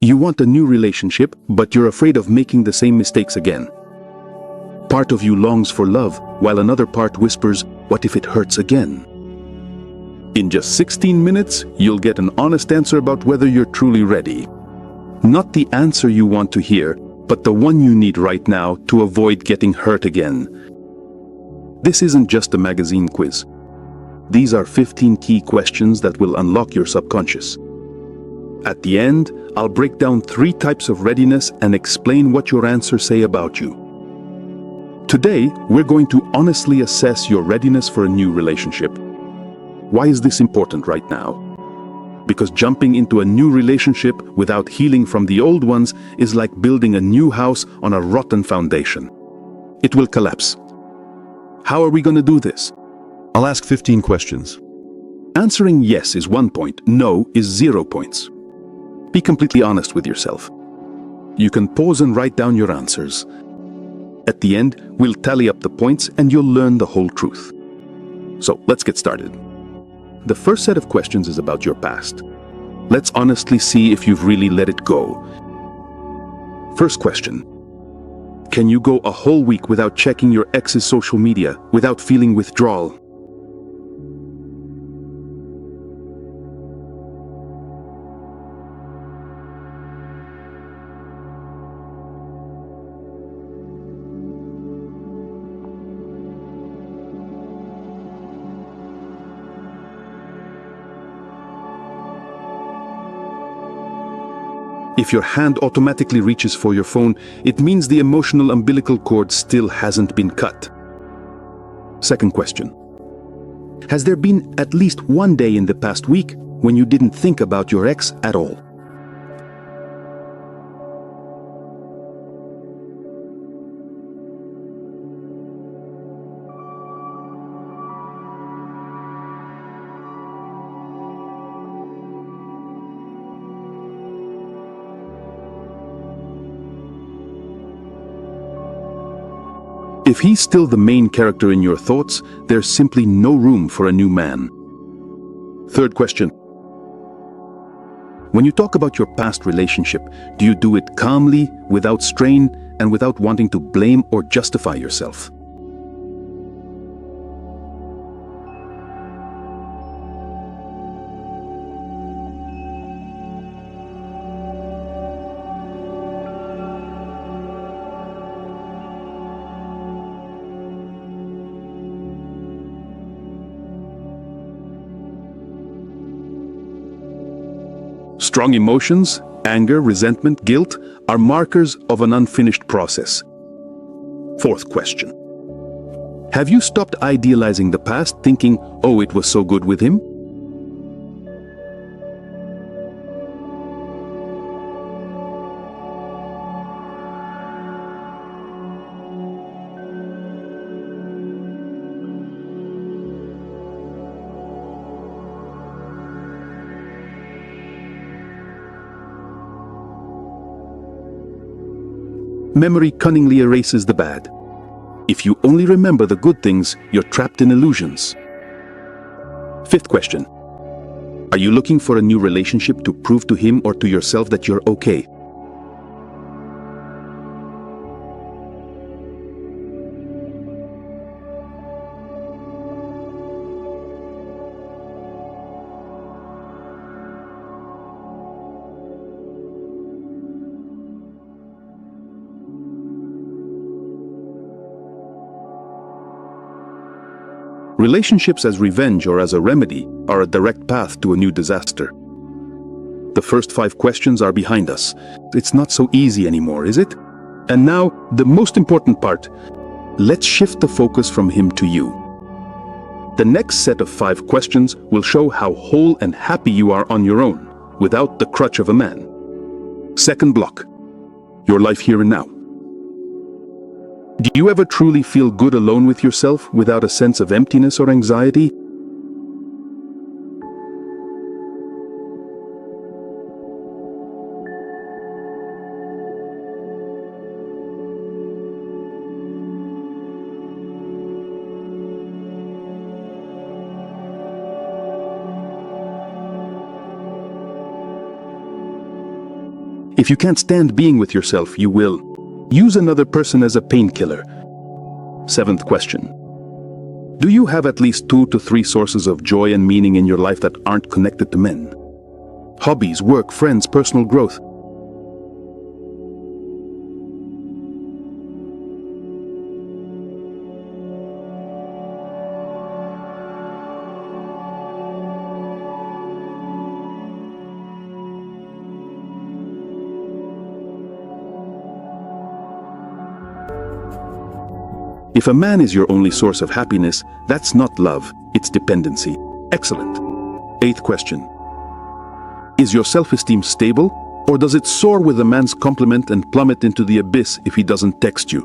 You want a new relationship, but you're afraid of making the same mistakes again. Part of you longs for love, while another part whispers, "What if it hurts again?" In just 16 minutes, you'll get an honest answer about whether you're truly ready. Not the answer you want to hear, but the one you need right now to avoid getting hurt again. This isn't just a magazine quiz. These are 15 key questions that will unlock your subconscious. At the end, I'll break down 3 types of readiness and explain what your answers say about you. Today, we're going to honestly assess your readiness for a new relationship. Why is this important right now? Because jumping into a new relationship without healing from the old ones is like building a new house on a rotten foundation. It will collapse. How are we going to do this? I'll ask 15 questions. Answering yes is 1 point, no is 0 points. Be completely honest with yourself. You can pause and write down your answers. At the end, we'll tally up the points and you'll learn the whole truth. So let's get started. The first set of questions is about your past. Let's honestly see if you've really let it go. First question. Can you go a whole week without checking your ex's social media, without feeling withdrawal? If your hand automatically reaches for your phone, it means the emotional umbilical cord still hasn't been cut. Second question. Has there been at least one day in the past week when you didn't think about your ex at all? If he's still the main character in your thoughts, there's simply no room for a new man. Third question. When you talk about your past relationship, do you do it calmly, without strain, and without wanting to blame or justify yourself? Strong emotions, anger, resentment, guilt are markers of an unfinished process. Fourth question. Have you stopped idealizing the past, thinking, "Oh, it was so good with him"? Memory cunningly erases the bad. If you only remember the good things, you're trapped in illusions. Fifth question. Are you looking for a new relationship to prove to him or to yourself that you're okay? Relationships as revenge or as a remedy are a direct path to a new disaster. The first 5 questions are behind us. It's not so easy anymore, is it? And now, the most important part. Let's shift the focus from him to you. The next set of 5 questions will show how whole and happy you are on your own, without the crutch of a man. Second block. Your life here and now. Do you ever truly feel good alone with yourself without a sense of emptiness or anxiety? If you can't stand being with yourself, you will use another person as a painkiller. 7th question. Do you have at least 2 to 3 sources of joy and meaning in your life that aren't connected to men? Hobbies, work, friends, personal growth. If a man is your only source of happiness, that's not love, it's dependency. Excellent. 8th question. Is your self-esteem stable, or does it soar with a man's compliment and plummet into the abyss if he doesn't text you?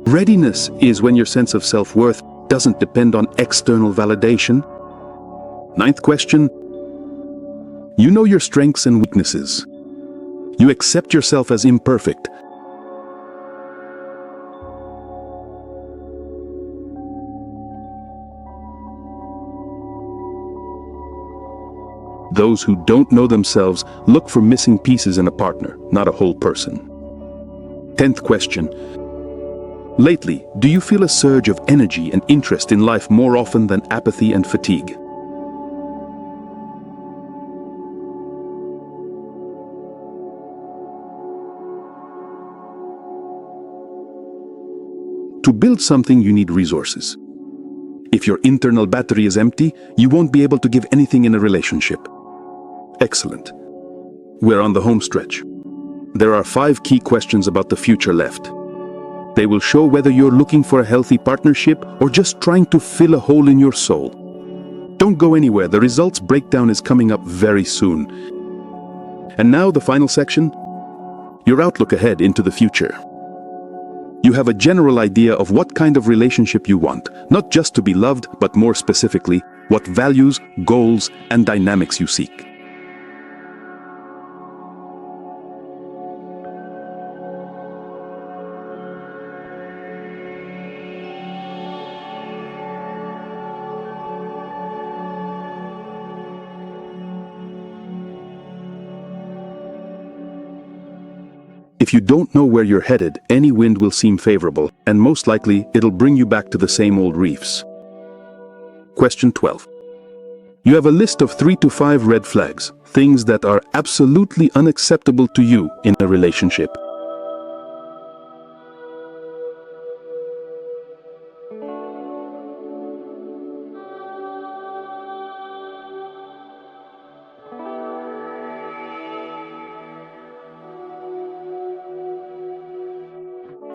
Readiness is when your sense of self-worth doesn't depend on external validation. 9th question. You know your strengths and weaknesses. You accept yourself as imperfect. Those who don't know themselves look for missing pieces in a partner, not a whole person. 10th question. Lately, do you feel a surge of energy and interest in life more often than apathy and fatigue? To build something, you need resources. If your internal battery is empty, you won't be able to give anything in a relationship. Excellent. We're on the home stretch. There are 5 key questions about the future left. They will show whether you're looking for a healthy partnership or just trying to fill a hole in your soul. Don't go anywhere, the results breakdown is coming up very soon. And now the final section, your outlook ahead into the future. You have a general idea of what kind of relationship you want, not just to be loved, but more specifically, what values, goals, and dynamics you seek. If you don't know where you're headed, any wind will seem favorable, and most likely it'll bring you back to the same old reefs. Question 12. You have a list of 3 to 5 red flags, things that are absolutely unacceptable to you in a relationship.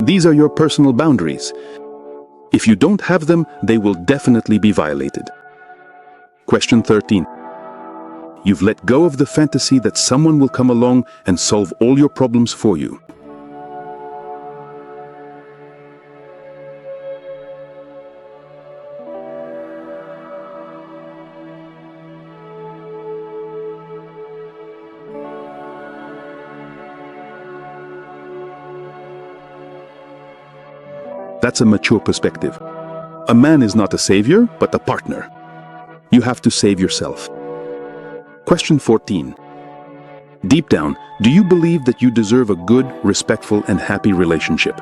These are your personal boundaries. If you don't have them, they will definitely be violated. Question 13. You've let go of the fantasy that someone will come along and solve all your problems for you. That's a mature perspective. A man is not a savior, but a partner. You have to save yourself. Question 14. Deep down, do you believe that you deserve a good, respectful, and happy relationship?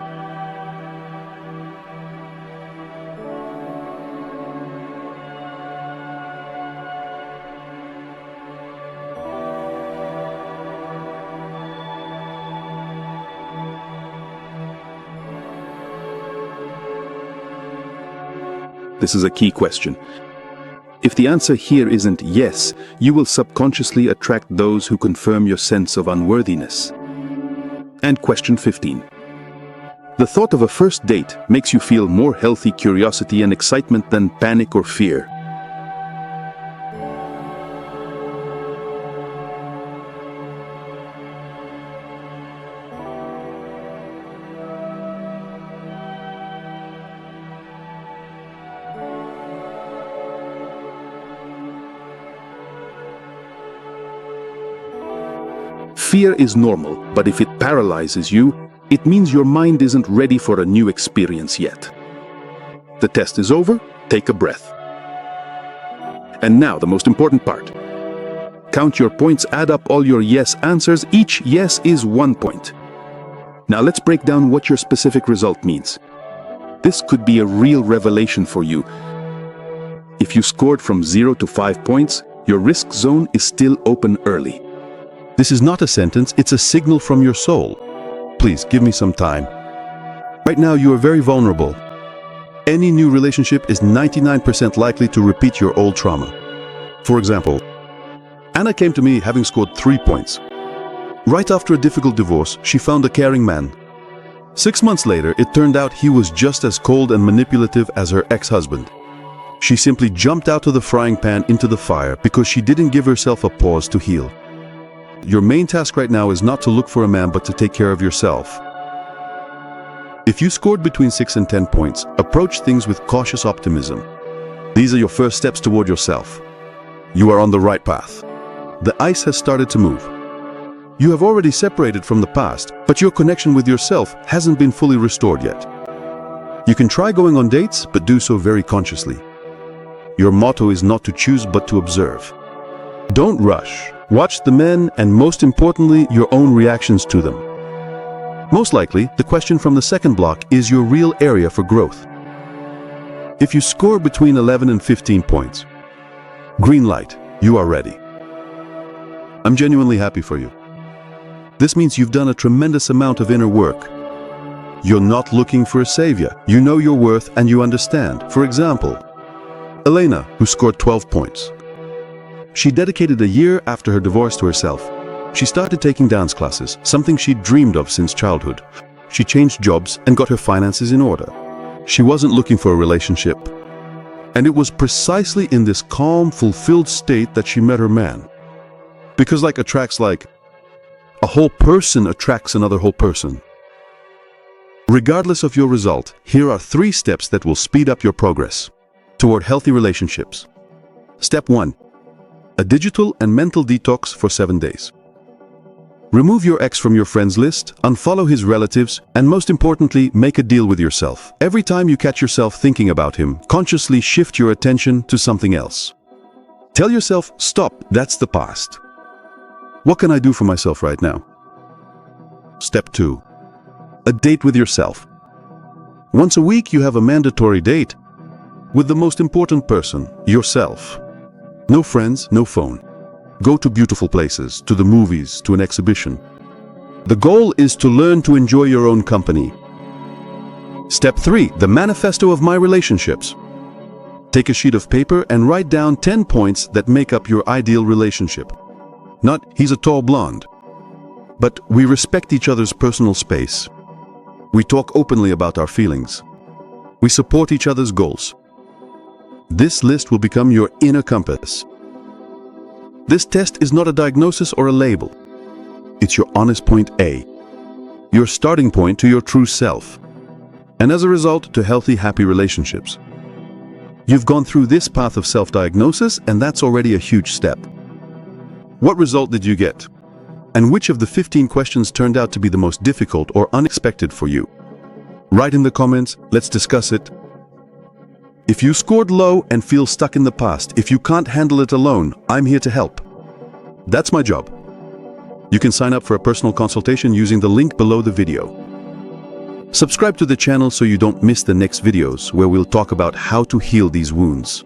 This is a key question. If the answer here isn't yes, you will subconsciously attract those who confirm your sense of unworthiness. And question 15. The thought of a first date makes you feel more healthy curiosity and excitement than panic or fear. Fear is normal, but if it paralyzes you, it means your mind isn't ready for a new experience yet. The test is over. Take a breath. And now the most important part. Count your points, add up all your yes answers. Each yes is 1 point. Now let's break down what your specific result means. This could be a real revelation for you. If you scored from 0 to 5 points, your risk zone is still open early. This is not a sentence, it's a signal from your soul. Please, give me some time. Right now, you are very vulnerable. Any new relationship is 99% likely to repeat your old trauma. For example, Anna came to me having scored 3 points. Right after a difficult divorce, she found a caring man. 6 months later, it turned out he was just as cold and manipulative as her ex-husband. She simply jumped out of the frying pan into the fire because she didn't give herself a pause to heal. Your main task right now is not to look for a man, but to take care of yourself. If you scored between 6 and 10 points, approach things with cautious optimism. These are your first steps toward yourself. You are on the right path. The ice has started to move. You have already separated from the past, but your connection with yourself hasn't been fully restored yet. You can try going on dates, but do so very consciously. Your motto is not to choose, but to observe. Don't rush. Watch the men and, most importantly, your own reactions to them. Most likely, the question from the second block is your real area for growth. If you score between 11 and 15 points, green light, you are ready. I'm genuinely happy for you. This means you've done a tremendous amount of inner work. You're not looking for a savior. You know your worth and you understand. For example, Elena, who scored 12 points. She dedicated a year after her divorce to herself. She started taking dance classes, something she'd dreamed of since childhood. She changed jobs and got her finances in order. She wasn't looking for a relationship. And it was precisely in this calm, fulfilled state that she met her man. Because like attracts like, a whole person attracts another whole person. Regardless of your result, here are 3 steps that will speed up your progress toward healthy relationships. Step 1. A digital and mental detox for 7 days. Remove your ex from your friends list, unfollow his relatives, and most importantly, make a deal with yourself. Every time you catch yourself thinking about him, consciously shift your attention to something else. Tell yourself, stop, that's the past. What can I do for myself right now? Step 2. A date with yourself. Once a week, you have a mandatory date with the most important person, yourself. No friends, no phone. Go to beautiful places, to the movies, to an exhibition. The goal is to learn to enjoy your own company. Step 3. The manifesto of my relationships. Take a sheet of paper and write down 10 points that make up your ideal relationship. Not, he's a tall blonde. But we respect each other's personal space. We talk openly about our feelings. We support each other's goals. This list will become your inner compass. This test is not a diagnosis or a label. It's your honest point A. Your starting point to your true self. And as a result, to healthy, happy relationships. You've gone through this path of self-diagnosis, and that's already a huge step. What result did you get? And which of the 15 questions turned out to be the most difficult or unexpected for you? Write in the comments, let's discuss it. If you scored low and feel stuck in the past, if you can't handle it alone, I'm here to help. That's my job. You can sign up for a personal consultation using the link below the video. Subscribe to the channel so you don't miss the next videos where we'll talk about how to heal these wounds.